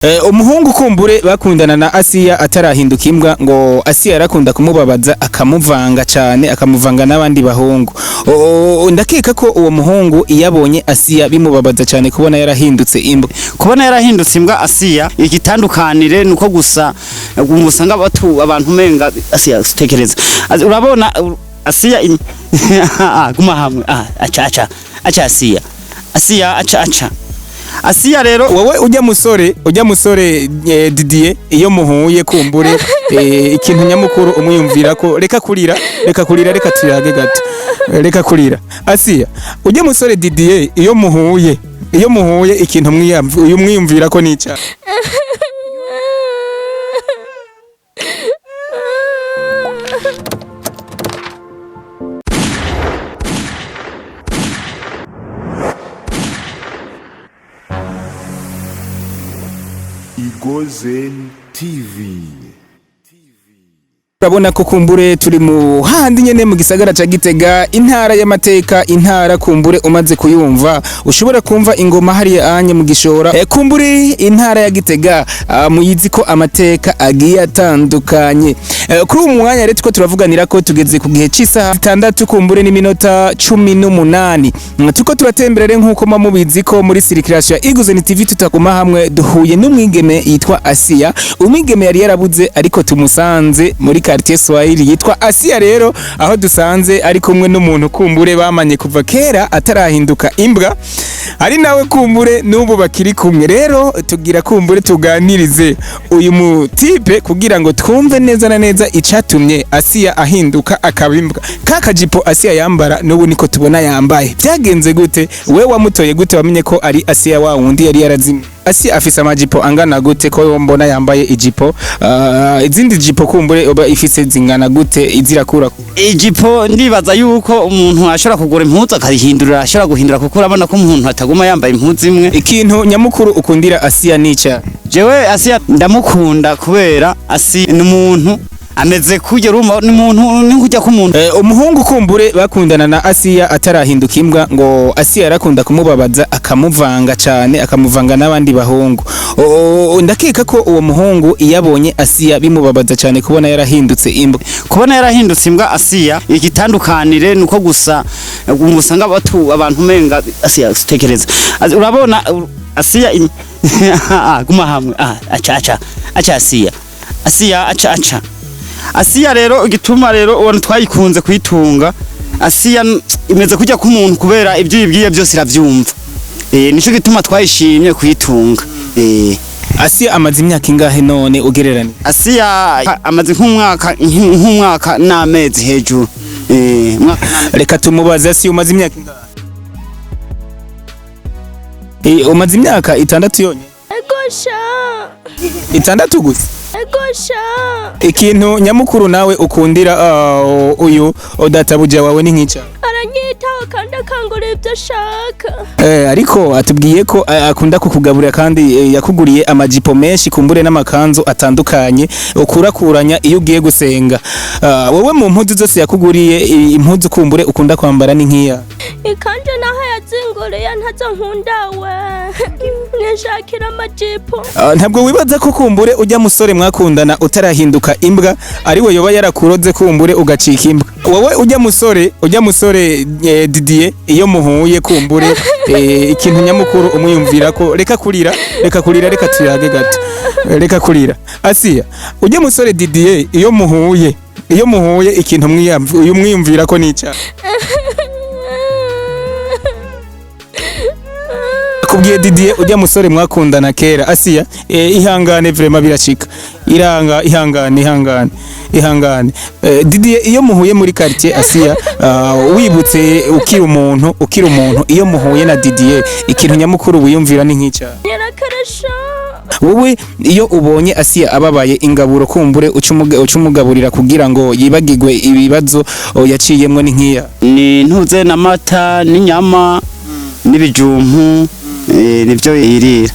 Umuhungu kumbure bakundana na Asiya atarahinduka imbwa ngo Asiya yarakunda kumubabaza akamuvanga cyane akamuvanga n'abandi bahungu. Ndakeka ko uwo muhungu iyabonye Asiya bimubabaza cyane kubona yarahindutse imbwa. Kubona yarahindutse imbwa Asiya igitandukanire nuko gusa umusanga abantu menga Asiya tekereza. Urabona Asiya guma hamwe acha Asiya Asiya rero wowe ujya musore Didier iyo muhuye kumbure ikintu nyamukuru umwiyumvira ko reka kurira reka tuyage gato reka kurira Asiya ujya musore Didier iyo muhuye ikintu mwiyumvira ko nica Igozen TV. Urabona ko kumbure turi mu handi nyene mu gisagara ca Gitega intara y'amateka intara kumbure umaze kuyumva ushobora kumva ingoma hari anye mu gishora kumbure intara ya Gitega muyizi ko amateka agiye atandukanye kuri uyu mwanya rero tuko turavuganira ko tugeze ku gihe cy'isaha 6 kumbure n'iminota 18 tuko turatemberere nkuko mubizi ko muri circulation ya Igozen TV tutakuma hamwe duhuye n'umwigeme yitwa Asiya umwigeme yari yarabuze ariko tumusanze muri quartier Swahili yitwa Asiya rero aho dusanze ari kumwe n'umuntu kumbure bamanye kuva kera atarahinduka imbwa ari nawe kumbure n'ubu bakiri kumwe rero tugira kumbure tuganirize uyu mutipe kugira ngo twumve neza na neza icatumye Asiya ahinduka akabimbwa kakajipo Asiya yambara n'ubu niko tubona yambaye byagenze gute we wamutoye gute wamenye ko ari Asiya wa wundi yari yarazimye Asiya afise amajipo angana gute ko mbona yambaye ijipo izindi jipo kumbure oba ifise zingana gute izirakura ijipo ndibaza yuko umuntu ashobora kugura impuzu akahindurira ashobora guhindura kuko urabona ko umuntu ataguma yambaye impuzu imwe ikintu nyamukuru ukundira Asiya nica jewe Asiya ndamukunda kubera Asiya ni umuntu ameze kujya ruma n'umuntu n'kujya ku muntu umuhungu kumbure bakundana na Asiya atarahinduka imbwa ngo Asiya yarakunda kumubabaza akamuvanga cyane akamuvanga n'abandi bahungu ndakeka ko uwo muhungu iyabonye Asiya bimubabaza cyane kubona yarahindutse imbwa Asiya igitandukanire nuko gusa umusanga abantu menga Asiya tekereza urabona Asiya guma hamwe acha Asiya rero igituma rero ubona twayikunze kuyitunga Asiya imeze kujya ku muntu kubera ibyo yibwiye byose iravyumva nico gituma twayishimye kuyitunga Asiya amaze imyaka ingahe none ugereranye Asiya amaze nk'umwaka n'amezi hejuru reka tumubaze Asiya umaze imyaka ingahe umaze imyaka 6 yonye egosha 6 gusa egosha ikintu nyamukuru nawe ukundira uyu databuja wawe ni nk'ica aranyitaho kandi akangurira ibyo ashaka ariko atubwiye ko akunda kukugaburira kandi yakuguriye amajipo menshi kumbure n'amakanzu atandukanye ukurakuranya iyo ugiye gusenga wowe mu mpuzu zose yakuguriye impuzu kumbure ukunda kwambara ni nk'iya ikanje naho yazinguriye ntazo nkundawe nishakira amajipo ntabwo wibaza ko kumbure ujya musore mwakundana utarahinduka imbwa ari we yoba yarakuroze kumbure ugacika imbwa wowe ujya musore Didier iyo muhuye kumbure ikintu nyamukuru umwiyumvira ko reka kurira reka tuyage gato reka kurira Asiya ujya musore Didier iyo muhuye ikintu mwiyumvira ko nica kubwiye Didier ujya musore mwakundana kera Asiya ihangane vraiment birashika ihangane Didier iyo muhuye muri quartier Asiya wibutse ukiri umuntu iyo muhuye na Didier ikintu nyamukuru wiyumvira ni nk'ica wowe iyo ubonye Asiya ababaye ingaburo kumbure ucumugaburira kugira ngo yibagirwe ibibazo yaciyemwe ni nk'iya ni ntuze n'amata n'inyama n'ibijumpu nivyo yirira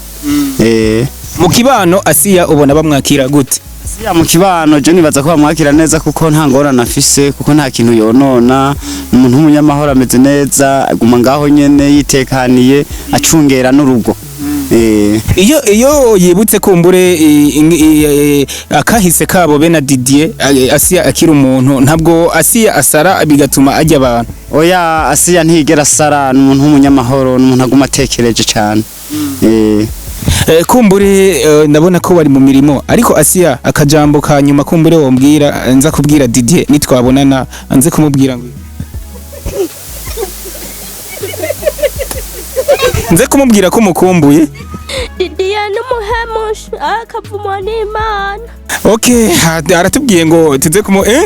mu kibano Asiya ubona bamwakira gute Asiya mu kibano je nibaza ko bamwakira neza kuko nta ngorane afise kuko nta kintu yonona umuntu w'umunyamahoro ameze neza aguma ngaho nyene yitekaniye acungera n'urugo iyo yibutse kumbure akahise kabo bena Didier Asia akiri umuntu ntabwo Asia asara bigatuma ajya abantu. Oya Asia ntigera asara n'umuntu w'umunyamahoro n'umuntu aguma atekereje cyane. Kumbure ndabona ko wari mu mirimo ariko Asia akajambo ka nyuma kumbure wombwira nza kubwira Didier nitwabonana anze kumubwira ngo nze kumubwira ko mukumbuye. Didier n'umuhemushi akavumwa n'Imana. Okay, aratubwiye ngo tuze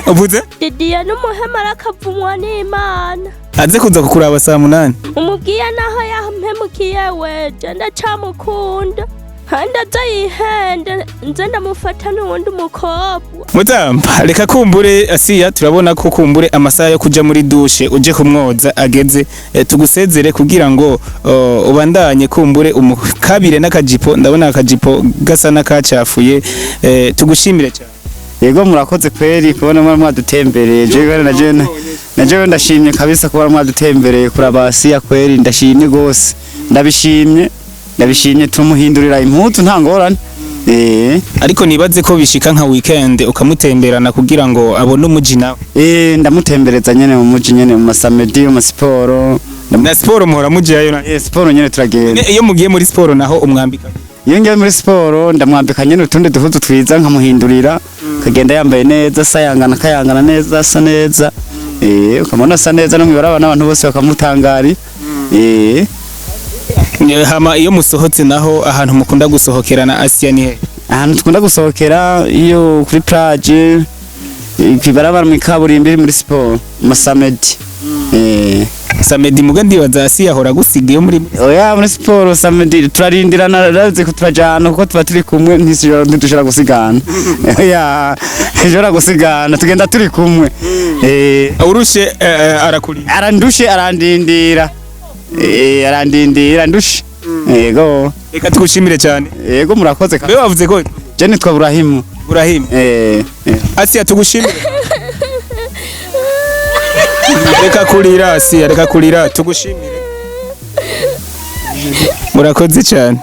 uvuze Didier n'umuhema arakavumwa n'Imana. aze kuza kukuraba saa 8. Umubwiye naho yampemukiye weje ndacamukunda. Handa zayihende nze ndamufata n'uwundi mukobwa. Mutamba reka kumbure Asia turabona ko kumbure amasaha yo kuja muri dushe uje kumwoza ageze tugusezere kugira ngo ubandanye kumbure umukabire n'akajipo ndabona akajipo gasa nakacafuye tugushimire cyane. Yego murakoze kweri kubona mwadutembereye naje ndashimye kabisa kubona mwadutembereye kuraba Asia kweri ndashimye gose ndabishimye tumuhindurira imputu nta ngorane. Ariko nibaze ko bishika nka weekend ukamutemberana kugira ngo abone umuji nawe. Ndamutembereza nyene mu muji nyene mu masamedi mu sport na sport muhora mujiyayo na sport nyene turagenda. Iyo mugiye muri sport naho umwambika. Iyo ngiye muri sport ndamwambika nyene utundi duhuzu twiza nkamuhindurira kagenda yambaye neza kayangana neza asa neza. Ukamona asa neza no mwibaraba n'abantu bose bakamutangari. Hama iyo musohotse naho ahantu mukunda gusohokerana Asia ni he? Ahantu tukunda gusohokera iyo kuri plage kwibarabara mu kaburimbi muri sport masamedi. Samedi mugandi wa Asia hora gusigiye muri oya muri sport samedi turarindirana raze ko turajana kuko tuba turi kumwe ntidushobora gusigana. Oya ijora gusigana tugenda turi kumwe. Urushe arandushe arandindira. Arandindira ndushe. Yego. Reka tugushimire cyane. Yego murakoze. Be wavuze ko je nitwa Burahim. Asia tugushimire. Reka kurira Asia, reka kurira tugushimire. Murakoze cyane.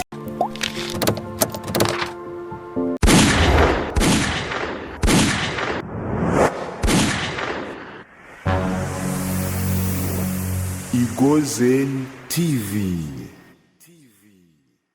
Igozen TV.